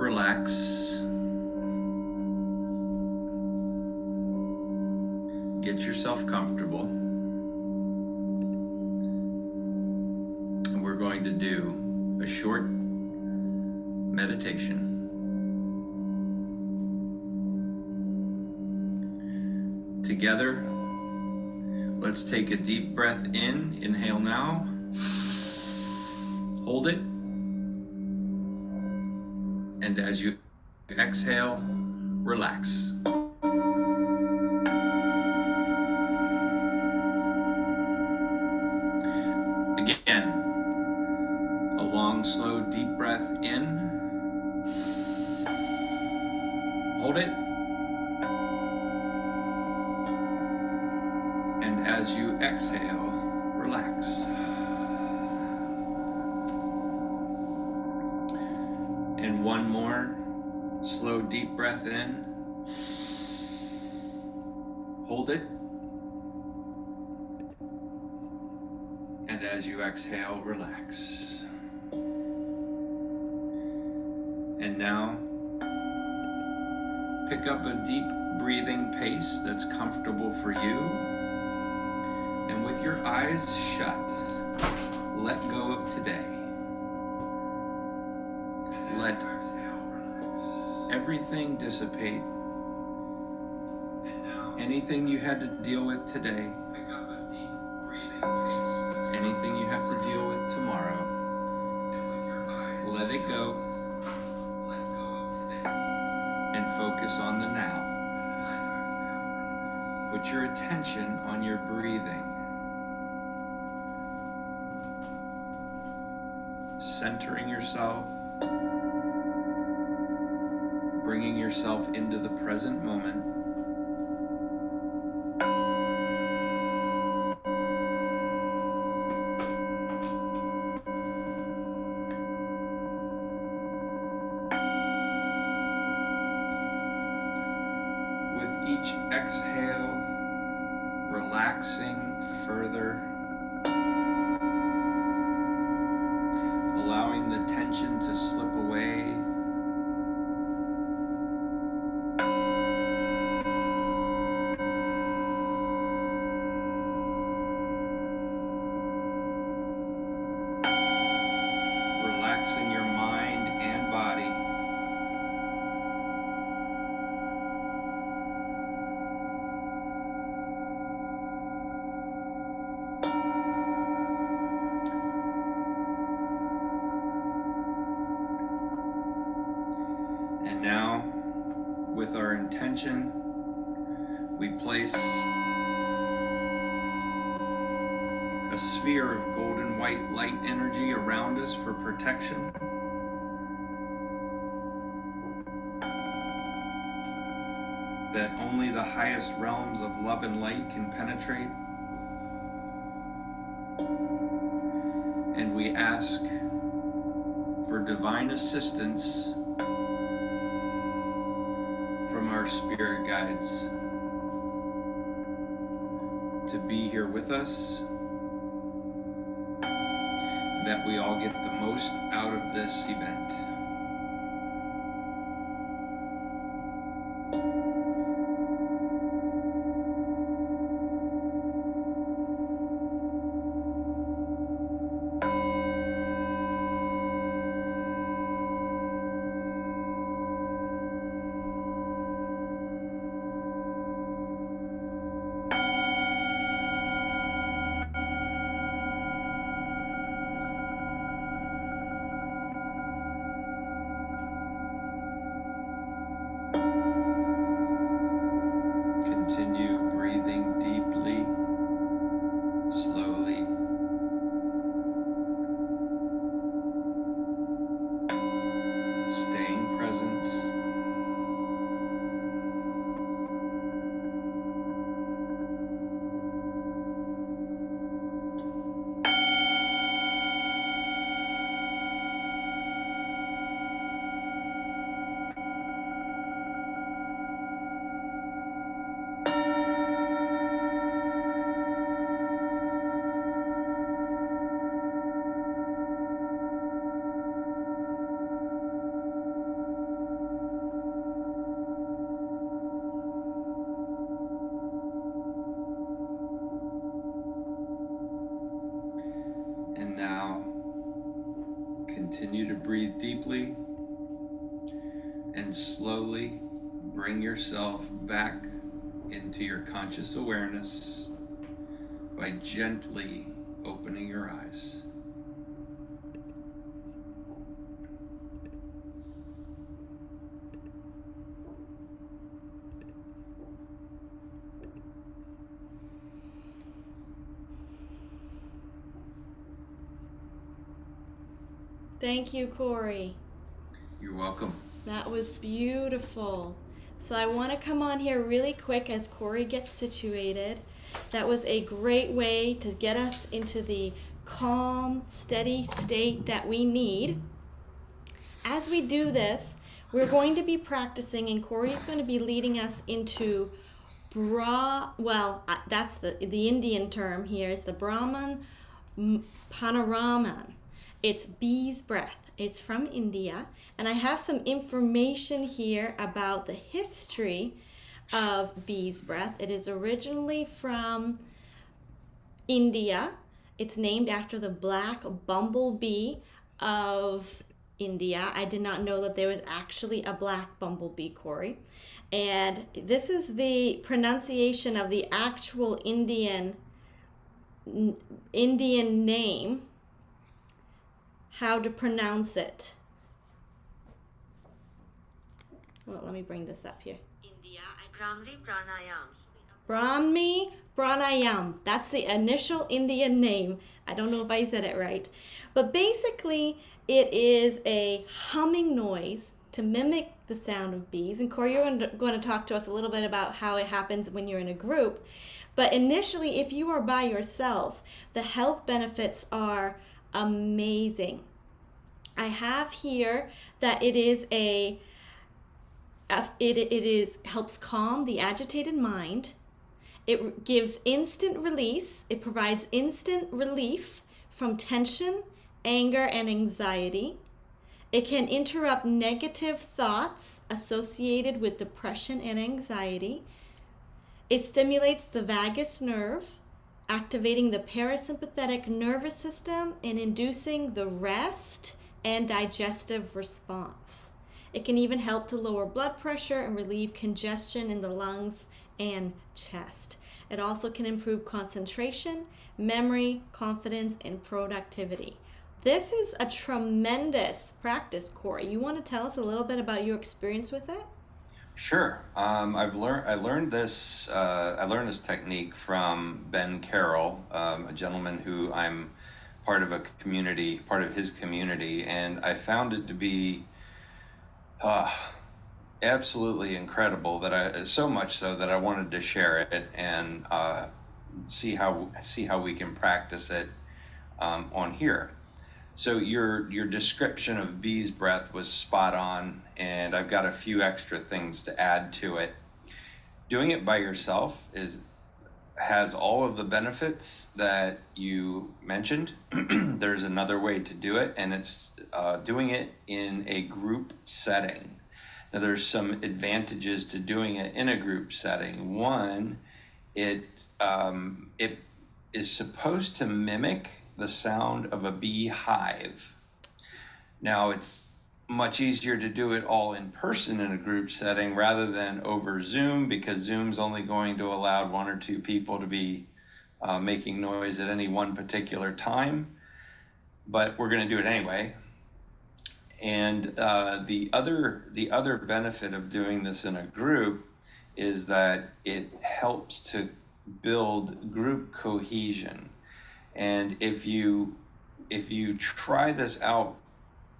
relax. Get yourself comfortable. And we're going to do a short meditation. Together, let's take a deep breath in. Inhale now. Hold it. And as you exhale, relax. Again, a long, slow, deep breath in. Hold it. And as you exhale, relax. And one more slow, deep breath in. Hold it. And as you exhale, relax. And now, pick up a deep breathing pace that's comfortable for you. And with your eyes shut, let go of today. Let everything dissipate. Anything you had to deal with today, anything you have to deal with tomorrow, let it go and focus on the now. Put your attention on your breathing. Centering yourself, bringing yourself into the present moment. With each exhale, relaxing further, allowing the tension to slip away. Relaxing your mind and body. And now, with our intention, we place a sphere of golden white light energy around us for protection. That only the highest realms of love and light can penetrate. And we ask for divine assistance from our spirit guides to be here with us, that we all get the most out of this event. Continue to breathe deeply and slowly bring yourself back into your conscious awareness by gently opening your eyes. Thank you, Cory. You're welcome. That was beautiful. So I want to come on here really quick as Cory gets situated. That was a great way to get us into the calm, steady state that we need. As we do this, we're going to be practicing, and Cory's going to be leading us into that's the Indian term here is the Brahman Panaraman. It's bee's breath. It's from India, and I have some information here about the history of bee's breath. It is originally from India. It's named after the black bumblebee of India. I did not know that there was actually a black bumblebee, Cory. And this is the pronunciation of the actual Indian name, how to pronounce it. Well, let me bring this up here. India, Brahmi Pranayam. That's the initial Indian name. I don't know if I said it right. But basically, it is a humming noise to mimic the sound of bees. And Cory, you're going to talk to us a little bit about how it happens when you're in a group. But initially, if you are by yourself, the health benefits are amazing. I have here that it helps calm the agitated mind. It gives instant release. It provides instant relief from tension, anger, and anxiety. It can interrupt negative thoughts associated with depression and anxiety. It stimulates the vagus nerve, activating the parasympathetic nervous system and inducing the rest and digestive response. It can even help to lower blood pressure and relieve congestion in the lungs and chest. It also can improve concentration, memory, confidence, and productivity. This is a tremendous practice, Cory. You want to tell us a little bit about your experience with it? Sure. I learned this technique from Ben Carroll, a gentleman who I'm part of his community, and I found it to be absolutely incredible. So much so that I wanted to share it and see how we can practice it on here. So your description of bee's breath was spot on, and I've got a few extra things to add to it. Doing it by yourself has all of the benefits that you mentioned. There's another way to do it, and it's doing it in a group setting. Now, there's some advantages to doing it in a group setting. One, it is supposed to mimic the sound of a beehive. Now, it's much easier to do it all in person in a group setting rather than over Zoom, because Zoom's only going to allow one or two people to be making noise at any one particular time. But we're going to do it anyway. And the other benefit of doing this in a group is that it helps to build group cohesion. And if you try this out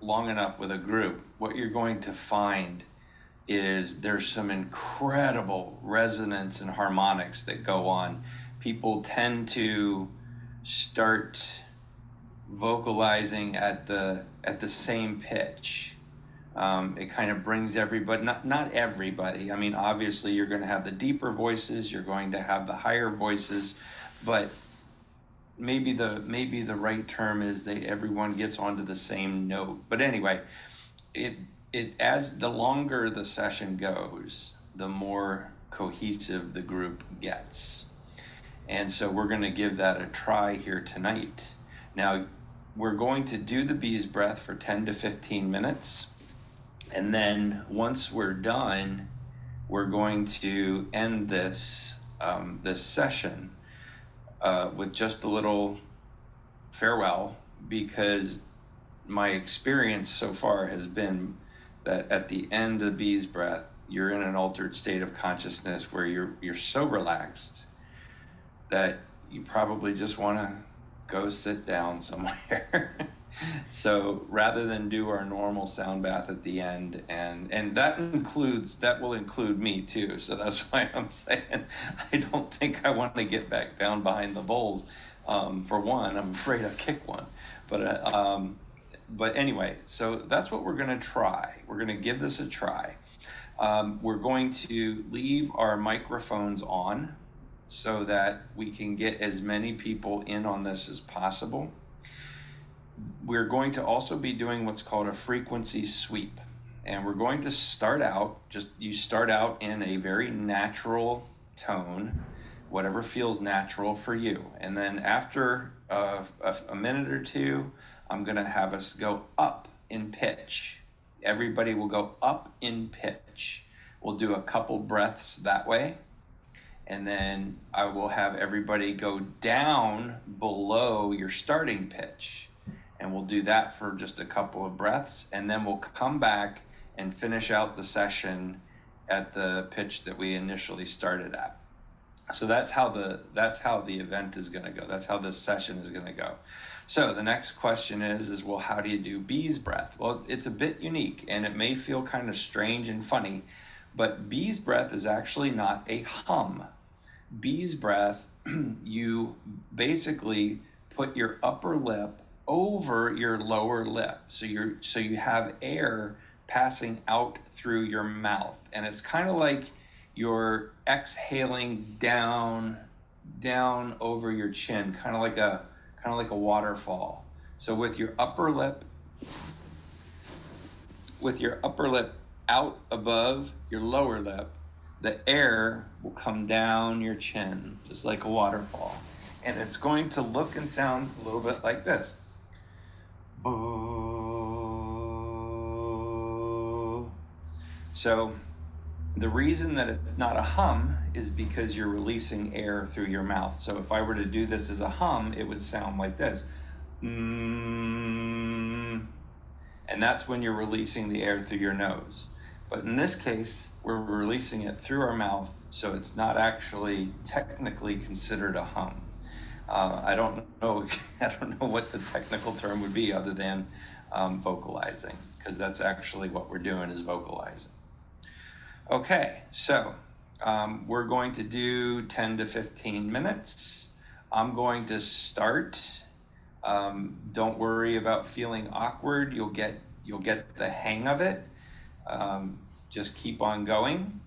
long enough with a group, what you're going to find is there's some incredible resonance and harmonics that go on. People tend to start vocalizing at the same pitch. It kind of brings everybody, not everybody. I mean, obviously you're going to have the deeper voices, you're going to have the higher voices, but maybe the right term is everyone gets onto the same note. But anyway, it as the longer the session goes, the more cohesive the group gets. And so we're going to give that a try here tonight. Now, we're going to do the bee's breath for 10 to 15 minutes. And then once we're done, we're going to end this session with just a little farewell, because my experience so far has been that at the end of the bee's breath, you're in an altered state of consciousness where you're so relaxed that you probably just want to go sit down somewhere. So rather than do our normal sound bath at the end, and that will include me too. So that's why I'm saying I don't think I want to get back down behind the bowls. For one, I'm afraid I'll kick one. But anyway, so that's what we're going to try. We're going to give this a try. We're going to leave our microphones on so that we can get as many people in on this as possible. We're going to also be doing what's called a frequency sweep. And we're going to start out, you start out in a very natural tone, whatever feels natural for you. And then after a minute or two, I'm going to have us go up in pitch. Everybody will go up in pitch. We'll do a couple breaths that way. And then I will have everybody go down below your starting pitch. And we'll do that for just a couple of breaths. And then we'll come back and finish out the session at the pitch that we initially started at. So that's how the event is going to go. That's how this session is going to go. So the next question is, well, how do you do bee's breath? Well, it's a bit unique, and it may feel kind of strange and funny, but bee's breath is actually not a hum. Bee's breath, you basically put your upper lip over your lower lip. So you have air passing out through your mouth, and it's kind of like you're exhaling down over your chin, kind of like a waterfall. So with your upper lip out above your lower lip, the air will come down your chin, just like a waterfall. And it's going to look and sound a little bit like this. So the reason that it's not a hum is because you're releasing air through your mouth. So if I were to do this as a hum, it would sound like this. And that's when you're releasing the air through your nose. But in this case, we're releasing it through our mouth, so it's not actually technically considered a hum. I don't know what the technical term would be other than vocalizing, because that's actually what we're doing, is vocalizing. Okay, so we're going to do 10 to 15 minutes. I'm going to start. Don't worry about feeling awkward. You'll get the hang of it. Just keep on going,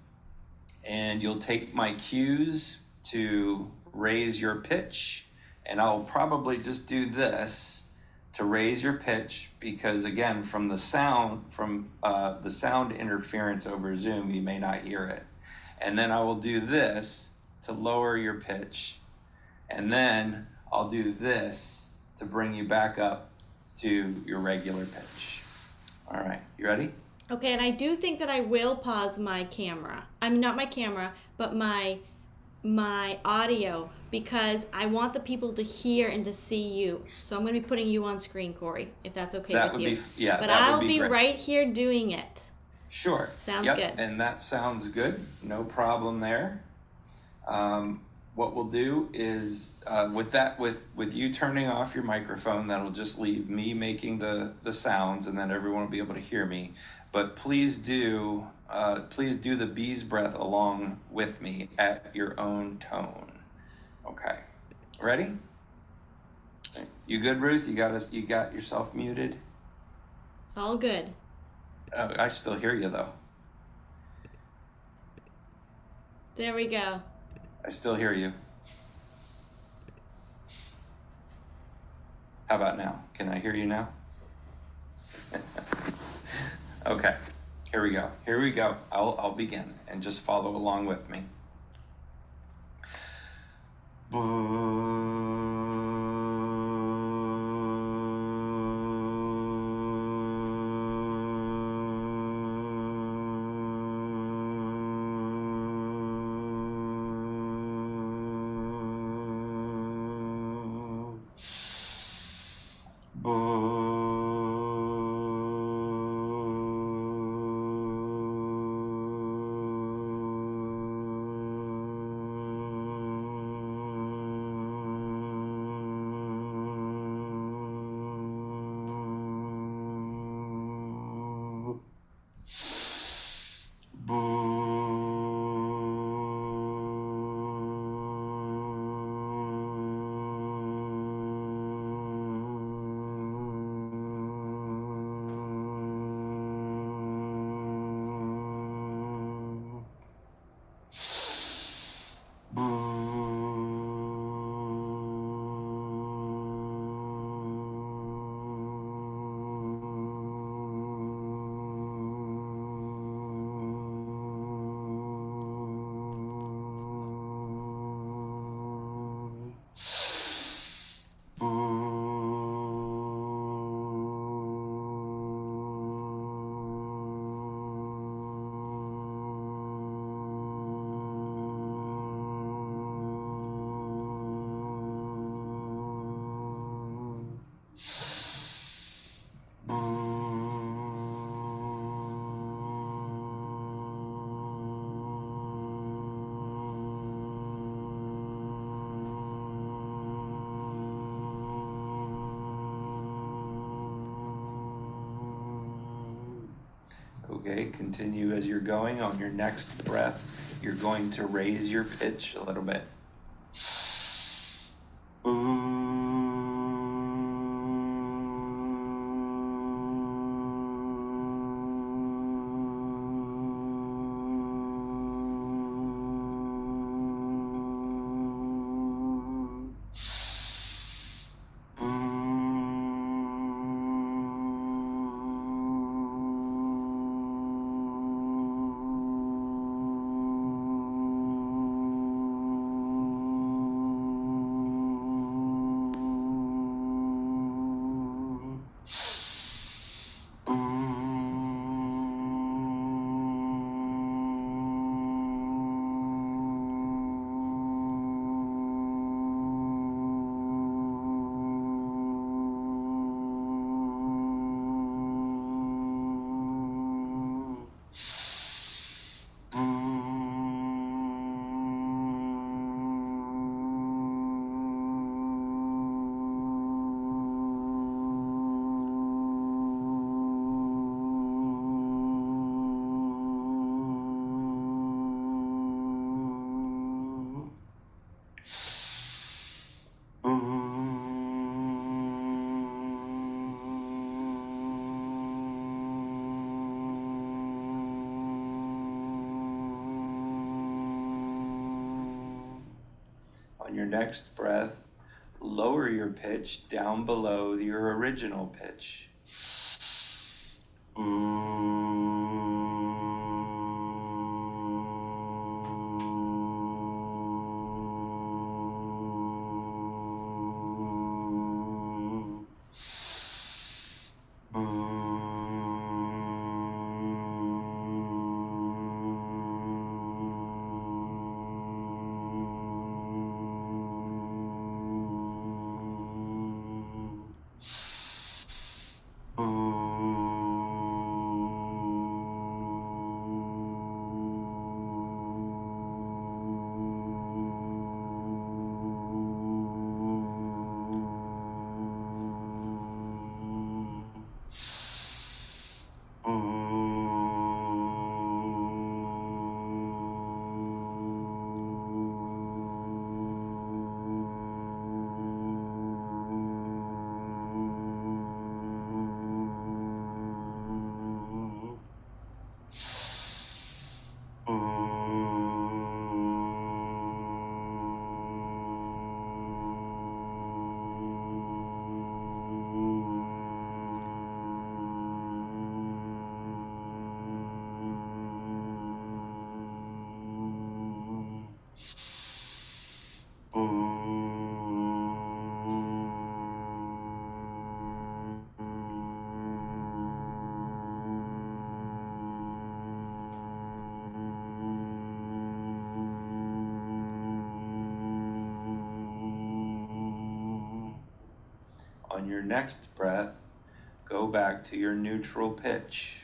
and you'll take my cues to raise your pitch, and I'll probably just do this to raise your pitch, because again, from the sound interference over Zoom, you may not hear it. And then I will do this to lower your pitch, and then I'll do this to bring you back up to your regular pitch. All right, you ready? Okay, and I do think that I will pause my camera. I'm not my camera, but my audio, because I want the people to hear and to see you. So I'm going to be putting you on screen, Cory, if that's okay with you. But I'll be right here doing it. Sure. Sounds good. And that sounds good. No problem there. What we'll do is with you turning off your microphone, that'll just leave me making the sounds, and then everyone will be able to hear me. But please do the bee's breath along with me at your own tone. Okay, ready? You good, Ruth? You got yourself muted? All good. Oh, I still hear you though. There we go. I still hear you. How about now? Can I hear you now? Okay, here we go. I'll begin, and just follow along with me. Okay, continue as you're going. On your next breath, you're going to raise your pitch a little bit. On your next breath, lower your pitch down below your original pitch. On your next breath, go back to your neutral pitch.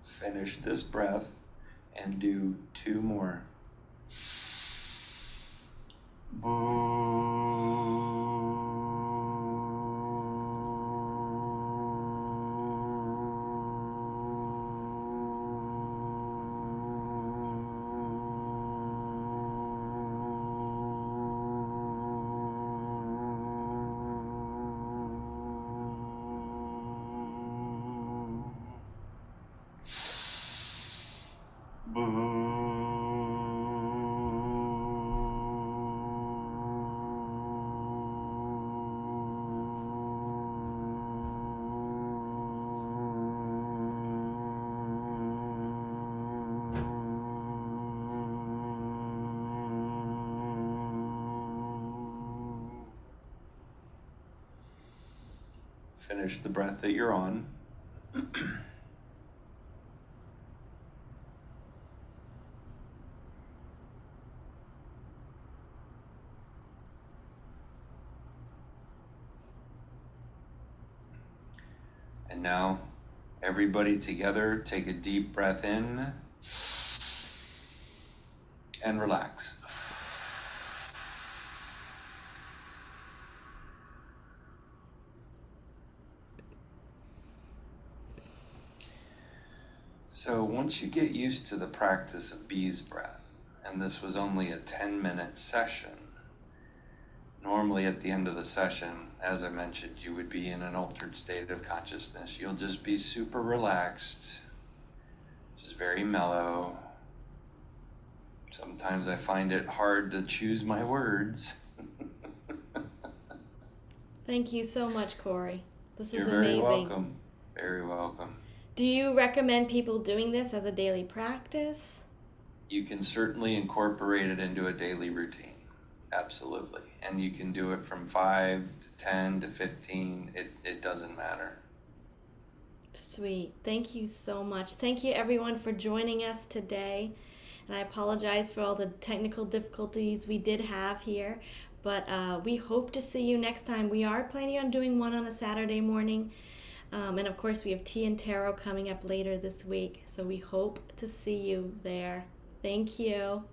Finish this breath and do 2 more. Finish the breath that you're on. And now, everybody together, take a deep breath in and relax. So once you get used to the practice of bee's breath, and this was only a 10-minute session, normally at the end of the session, as I mentioned, you would be in an altered state of consciousness. You'll just be super relaxed, just very mellow. Sometimes I find it hard to choose my words. Thank you so much, Cory. This was You're very amazing. welcome. Very welcome. Do you recommend people doing this as a daily practice? You can certainly incorporate it into a daily routine. Absolutely. And you can do it from 5 to 10 to 15. It doesn't matter. Sweet. Thank you so much. Thank you, everyone, for joining us today. And I apologize for all the technical difficulties we did have here. But we hope to see you next time. We are planning on doing one on a Saturday morning. And of course, we have tea and tarot coming up later this week. So we hope to see you there. Thank you.